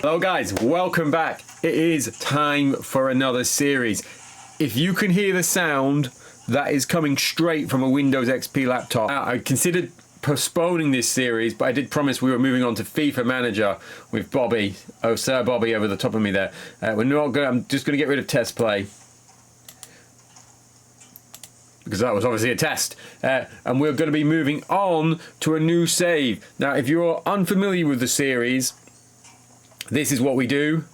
Hello guys, welcome back. It is time for another series. If you can hear the sound, that is coming straight from a Windows XP laptop. I considered postponing this series, but I did promise we were moving on to FIFA Manager with Bobby. Oh, Sir Bobby over the top of me there. I'm just going to get rid of test play, because that was obviously a test. And we're going to be moving on to a new save. Now, if you're unfamiliar with the series, this is what we do.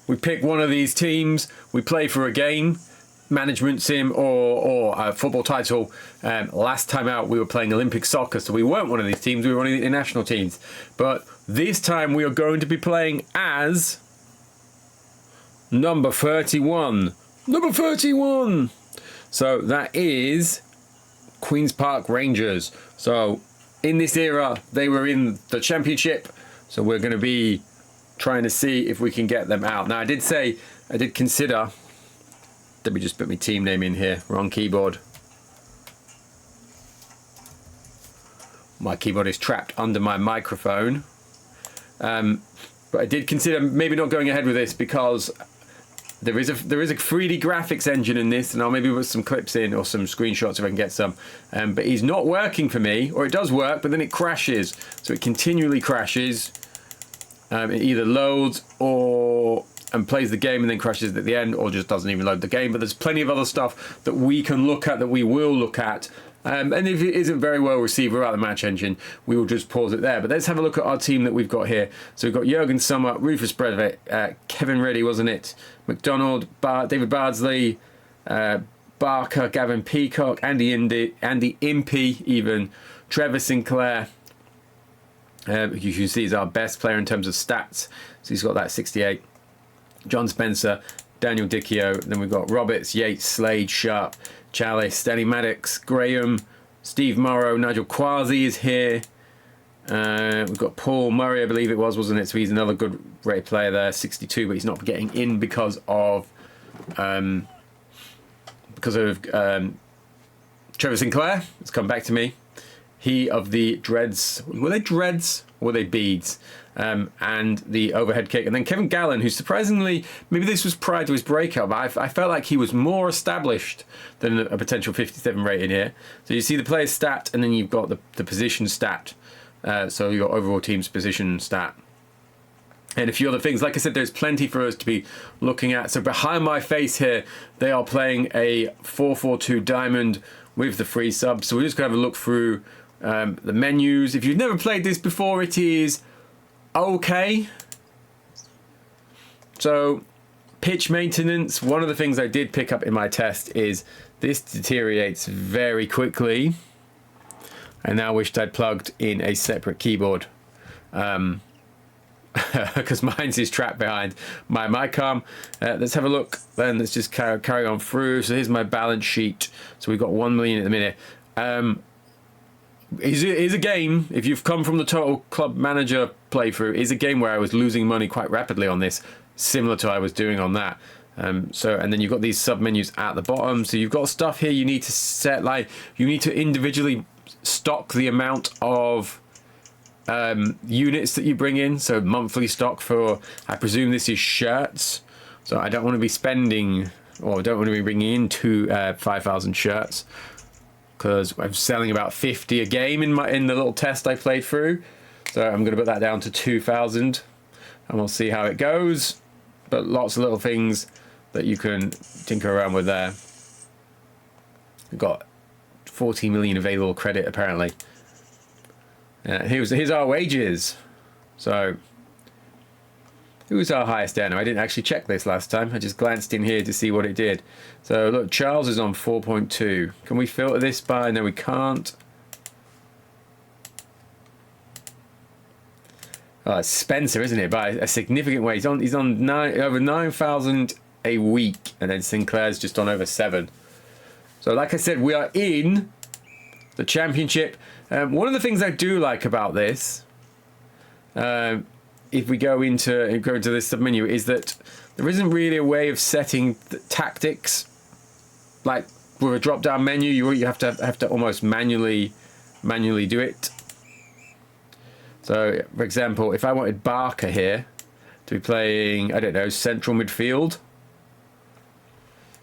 We pick one of these teams, we play for a game, management sim or a football title. Last time out we were playing Olympic soccer, so we weren't one of these teams, we were one of the international teams. But this time we are going to be playing as number 31. Number 31! So that is Queen's Park Rangers. So in this era, they were in the championship, so we're going to be trying to see if we can get them out. Now, I did consider, let me just put my team name in here, wrong keyboard. My keyboard is trapped under my microphone. But I did consider maybe not going ahead with this because there is a 3D graphics engine in this, and I'll maybe put some clips in or some screenshots if I can get some. But he's not working for me, or it does work, but then it crashes. So it continually crashes. It either loads and plays the game and then crashes at the end, or just doesn't even load the game. But there's plenty of other stuff that we can look at, that we will look at. And if it isn't very well received without the match engine, we will just pause it there. But let's have a look at our team that we've got here. So we've got Jurgen Sommer, Rufus Breivik, Kevin Reddy, wasn't it? McDonald, David Bardsley, Barker, Gavin Peacock, Andy Impey, even Trevor Sinclair. You can see he's our best player in terms of stats. So he's got that 68. John Spencer, Daniel Dichio. Then we've got Roberts, Yates, Slade, Sharp, Chalice, Danny Maddox, Graham, Steve Morrow, Nigel Quasi is here. We've got Paul Murray, I believe it was, wasn't it? So he's another good rated player there, 62, but he's not getting in because of Trevor Sinclair. It's come back to me. He of the dreads, were they dreads or were they beads? And the overhead kick. And then Kevin Gallen, who surprisingly, maybe this was prior to his breakout, but I felt like he was more established than a potential 57 rating here. So you see the player's stat, and then you've got the position stat. So you've got overall team's position stat. And a few other things. Like I said, there's plenty for us to be looking at. So behind my face here, they are playing a 4-4-2 diamond with the free sub. So we're just going to have a look through the menus. If you've never played this before, it is okay. So pitch maintenance, one of the things I did pick up in my test is this deteriorates very quickly. I now wished I'd plugged in a separate keyboard, because mine's is trapped behind my mic arm. Let's have a look then. Let's just carry on through. So here's my balance sheet. So we've got 1 million at the minute. Is a game, if you've come from the Total Club Manager playthrough, is a game where I was losing money quite rapidly on this, similar to what I was doing on that. And then you've got these sub menus at the bottom. So you've got stuff here you need to set, like you need to individually stock the amount of units that you bring in. So monthly stock for, I presume this is shirts. So I don't want to be spending, or don't want to be bringing in 5,000 shirts, because I'm selling about 50 a game in the little test I played through. So I'm going to put that down to 2,000, and we'll see how it goes. But lots of little things that you can tinker around with there. We've got 40 million available credit apparently. Here's our wages. So who was our highest earner? I didn't actually check this last time. I just glanced in here to see what it did. So look, Charles is on 4.2. Can we filter this by? No, we can't. Oh, it's Spencer, isn't it? By a significant way. He's on over 9,000 a week, and then Sinclair's just on over 7. So like I said, we are in the championship. One of the things I do like about this, if we go into this submenu, is that there isn't really a way of setting the tactics. Like with a drop-down menu. You have to almost manually do it. So, for example, if I wanted Barker here to be playing, I don't know, central midfield,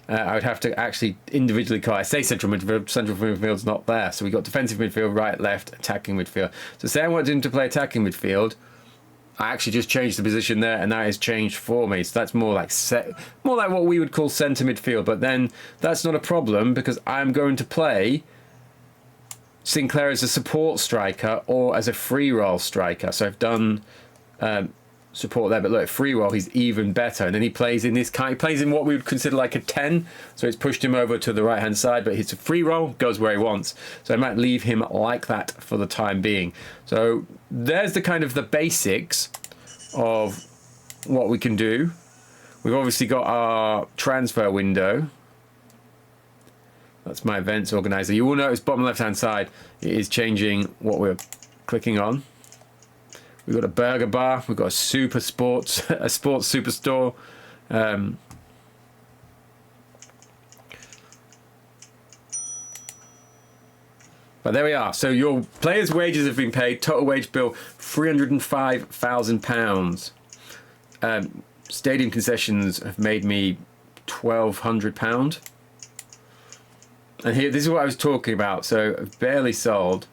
I would have to actually individually call. I say central midfield's not there. So we got defensive midfield, right, left, attacking midfield. So say I wanted him to play attacking midfield, I actually just changed the position there, and that is changed for me. So that's more like what we would call centre midfield. But then that's not a problem because I'm going to play Sinclair as a support striker or as a free roll striker. So I've done support there, but look, free roll, he's even better. And then he plays in this kind, he plays in what we would consider like a 10, so it's pushed him over to the right hand side, but his free roll goes where he wants. So I might leave him like that for the time being. So there's the kind of the basics of what we can do. We've obviously got our transfer window. That's my events organizer. You will notice bottom left hand side, it is changing what we're clicking on. We've got a burger bar. We've got a super sports, a sports superstore. But there we are. So your players' wages have been paid. Total wage bill, £305,000. Stadium concessions have made me £1,200. And here, this is what I was talking about. So I've barely sold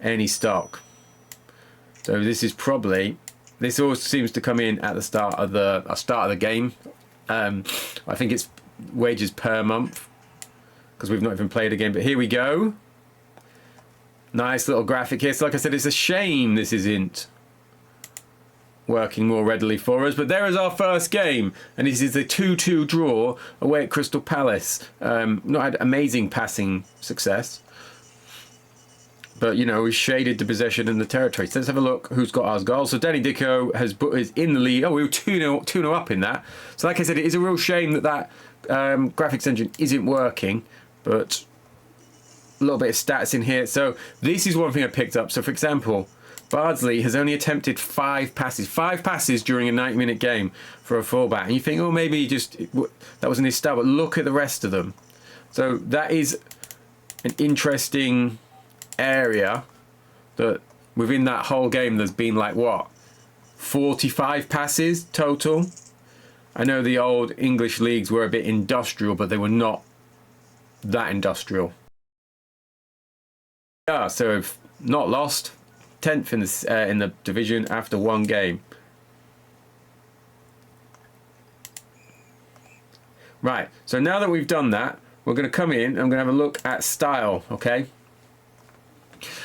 any stock. So this is probably, this all seems to come in at the start of the game. I think it's wages per month because we've not even played a game. But here we go. Nice little graphic here. So like I said, it's a shame this isn't working more readily for us. But there is our first game, and this is a 2-2 draw away at Crystal Palace. Not had amazing passing success. But, you know, we shaded the possession and the territory. So let's have a look who's got our goal. So Danny Dicko is in the lead. Oh, we were 2-0 up in that. So like I said, it is a real shame that graphics engine isn't working. But a little bit of stats in here. So this is one thing I picked up. So, for example, Bardsley has only attempted 5 passes. 5 passes during a 90-minute game for a fullback. And you think, oh, maybe that wasn't his style. But look at the rest of them. So that is an interesting area that within that whole game there's been like what 45 passes total. I know the old English leagues were a bit industrial, but they were not that industrial. Yeah, so we've not lost, 10th in the division after 1 game. Right, so now that we've done that, we're going to come in and I'm going to have a look at style, okay?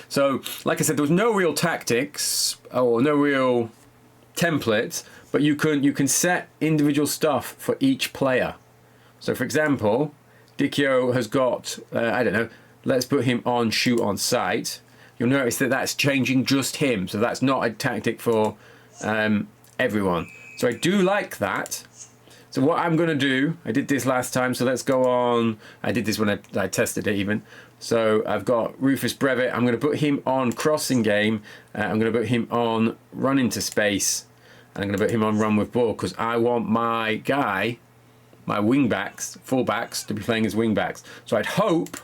So, like I said, there was no real tactics or no real templates, but you can set individual stuff for each player. So, for example, Dicchio has got, I don't know, let's put him on shoot on sight. You'll notice that that's changing just him. So that's not a tactic for everyone. So I do like that. So what I'm going to do, I did this last time, so let's go on. I did this when I tested it even. So I've got Rufus Brevitt. I'm going to put him on crossing game. I'm going to put him on run into space. And I'm going to put him on run with ball because I want my guy, my wingbacks, fullbacks, to be playing as wingbacks. So I'd hope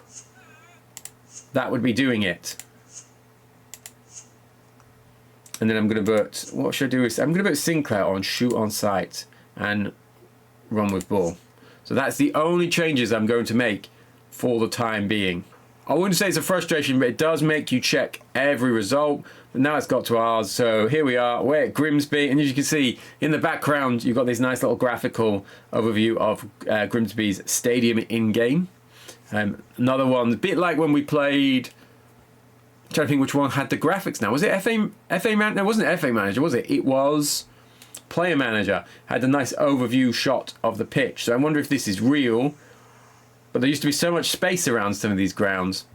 that would be doing it. And then I'm going to put, what should I do? I'm going to put Sinclair on shoot on sight and run with ball. So that's the only changes I'm going to make for the time being. I wouldn't say it's a frustration, but it does make you check every result. But now it's got to ours. So here we are, we're at Grimsby. And as you can see in the background, you've got this nice little graphical overview of Grimsby's stadium in-game. Another one, a bit like when we played, I'm trying to think which one had the graphics now. Was it FA Manager? No, it wasn't FA Manager, was it? It was Player Manager. Had a nice overview shot of the pitch. So I wonder if this is real. But there used to be so much space around some of these grounds.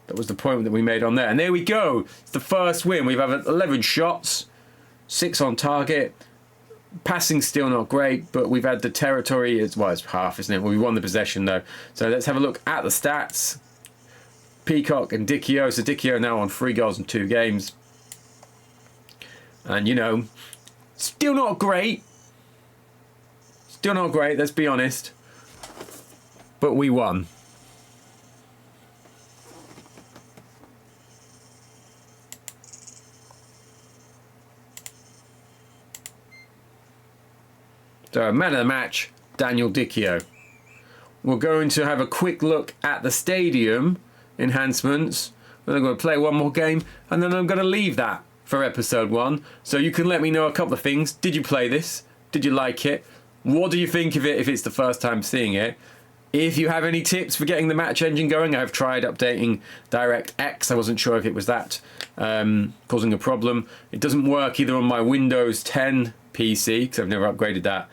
That was the point that we made on there. And there we go. It's the first win. We've had 11 shots, 6 on target. Passing's still not great, but we've had the territory. It's half, isn't it? Well, we won the possession, though. So let's have a look at the stats. Peacock and Dicchio. So Dicchio now on 3 goals in 2 games. And, you know, still not great. Still not great, let's be honest. but we won. So, man of the match, Daniel Dicchio. We're going to have a quick look at the stadium enhancements. Then I'm going to play one more game, and then I'm going to leave that for episode 1. So you can let me know a couple of things. Did you play this? Did you like it? What do you think of it if it's the first time seeing it? If you have any tips for getting the match engine going, I've tried updating DirectX. I wasn't sure if it was that causing a problem. It doesn't work either on my Windows 10 PC, because I've never upgraded that.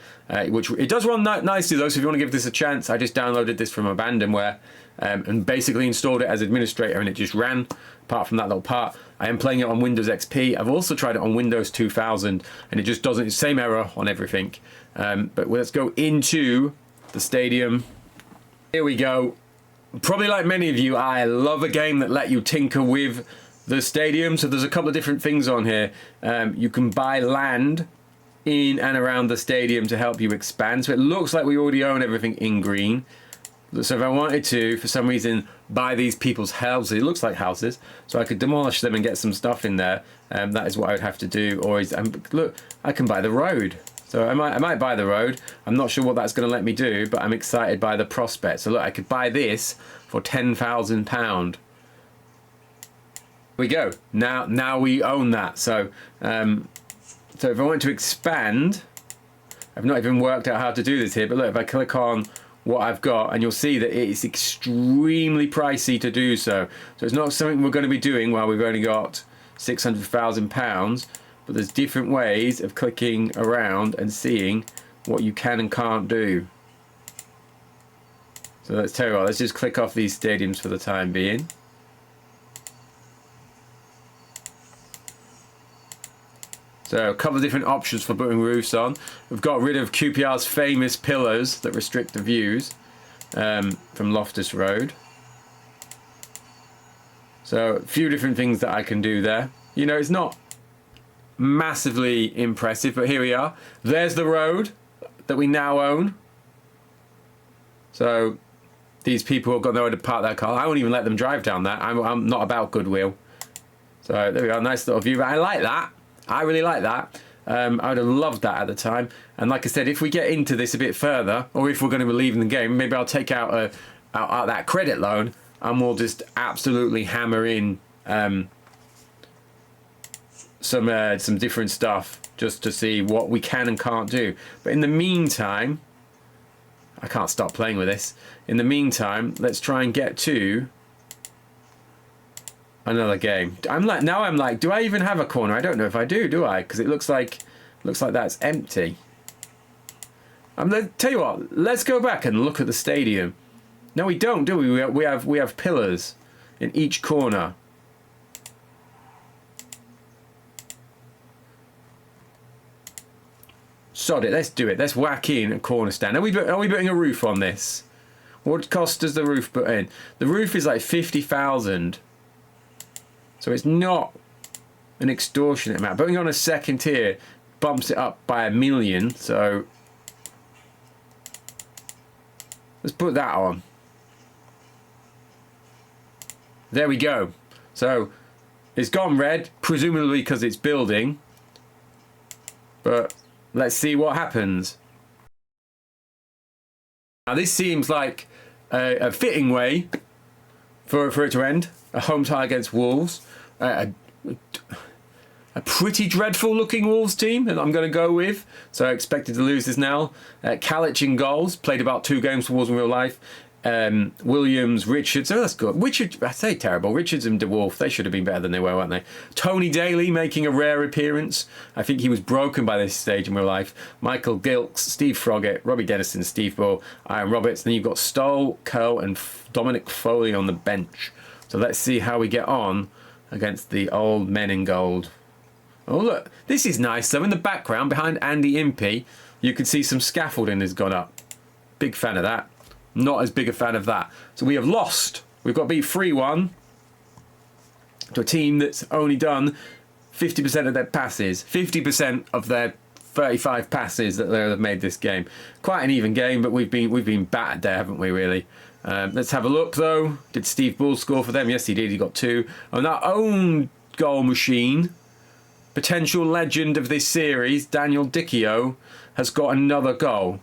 Which it does run nicely though, so if you want to give this a chance, I just downloaded this from Abandonware and basically installed it as administrator, and it just ran, apart from that little part. I am playing it on Windows XP. I've also tried it on Windows 2000, and it just doesn't, it's the same error on everything. But let's go into the stadium. Here we go. Probably like many of you, I love a game that let you tinker with the stadium. So there's a couple of different things on here. You can buy land in and around the stadium to help you expand. So it looks like we already own everything in green. So if I wanted to, for some reason, buy these people's houses, it looks like houses, so I could demolish them and get some stuff in there. That is what I would have to do. Or look, I can buy the road. So I might buy the road. I'm not sure what that's going to let me do, but I'm excited by the prospect. So look, I could buy this for £10,000. We go. Now we own that. So so if I want to expand, I've not even worked out how to do this here, but look, if I click on what I've got, and you'll see that it's extremely pricey to do so. So it's not something we're going to be doing while we've only got £600,000, but there's different ways of clicking around and seeing what you can and can't do. So let's tell you what, let's just click off these stadiums for the time being. So a couple of different options for putting roofs on. We've got rid of QPR's famous pillars that restrict the views from Loftus Road. So a few different things that I can do there. You know, it's not massively impressive, but here we are. There's the road that we now own. So these people have got nowhere to park their car. I won't even let them drive down that. I'm not about goodwill. So there we are, nice little view. But I like that. I really like that. I would have loved that at the time. And like I said, if we get into this a bit further, or if we're going to be leaving the game, maybe I'll take out that credit loan, and we'll just absolutely hammer in some different stuff just to see what we can and can't do. But in the meantime, I can't stop playing with this. In the meantime, let's try and get to another game. I'm like, do I even have a corner? I don't know if I do I? Because it looks like that's empty. Tell you what, let's go back and look at the stadium. No, we don't, do we? We have pillars in each corner. Sod it, let's do it. Let's whack in a corner stand. Are we putting a roof on this? What cost does the roof put in? The roof is like 50,000. So it's not an extortionate amount. Putting on a second tier bumps it up by 1 million. So let's put that on. There we go. So it's gone red, presumably because it's building. But let's see what happens. Now this seems like a fitting way for it to end. A home tie against Wolves. A pretty dreadful looking Wolves team that I'm going to go with. So I expected to lose this now. Kalic in goals. Played about 2 games for Wolves in real life. Williams, Richards. Oh, that's good. I say terrible. Richards and De Wolf, they should have been better than they were, weren't they? Tony Daly making a rare appearance. I think he was broken by this stage in real life. Michael Gilks, Steve Froggatt, Robbie Dennison, Steve Bull, Ian Roberts. Then you've got Stoll, Curl and Dominic Foley on the bench. So let's see how we get on against the old men in gold. Oh, look. This is nice. So in the background, behind Andy Impey, you can see some scaffolding has gone up. Big fan of that. Not as big a fan of that. So we have lost. We've got beat 3-1 to a team that's only done 50% of their passes. 50% of their 35 passes that they've made this game. Quite an even game, but we've been battered there, haven't we, really? Let's have a look, though. Did Steve Bull score for them? Yes, he did. He got 2. On our own goal machine, potential legend of this series, Daniel Dichio, has got another goal.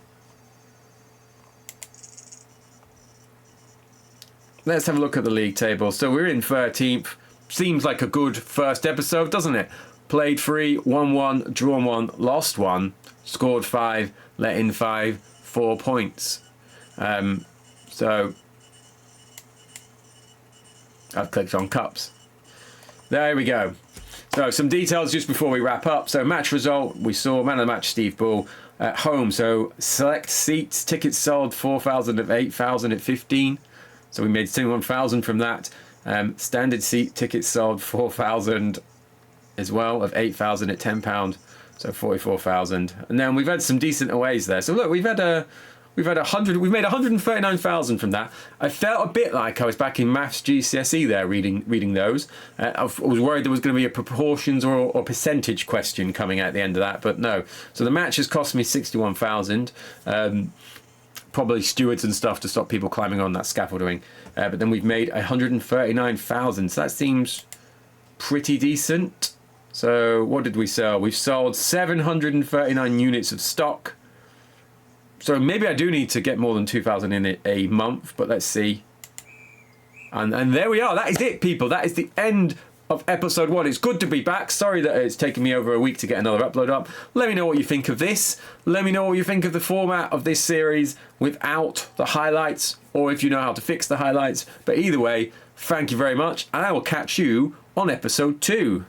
Let's have a look at the league table. So we're in 13th. Seems like a good first episode, doesn't it? Played 3, won 1, drawn 1, lost 1, scored 5, let in 5, 4 points. So I've clicked on cups. There we go. So some details just before we wrap up. So match result, we saw man of the match Steve Bull at home. So select seats, tickets sold 4,000 of 8,000 at 15. So we made 21,000 from that. Standard seat tickets sold 4,000 as well of 8,000 at £10. So 44,000. And then we've had some decent aways there. So look, we've made 139,000 from that. I felt a bit like I was back in maths GCSE there reading those. I was worried there was going to be a proportions or percentage question coming at the end of that, but no. So the match has cost me 61,000. Probably stewards and stuff to stop people climbing on that scaffolding. But then we've made 139,000. So that seems pretty decent. So what did we sell? We've sold 739 units of stock. So maybe I do need to get more than 2,000 in a month, but let's see. And there we are. That is it, people. That is the end of episode 1. It's good to be back. Sorry that it's taken me over a week to get another upload up. Let me know what you think of this. Let me know what you think of the format of this series without the highlights, or if you know how to fix the highlights. But either way, thank you very much, and I will catch you on episode 2.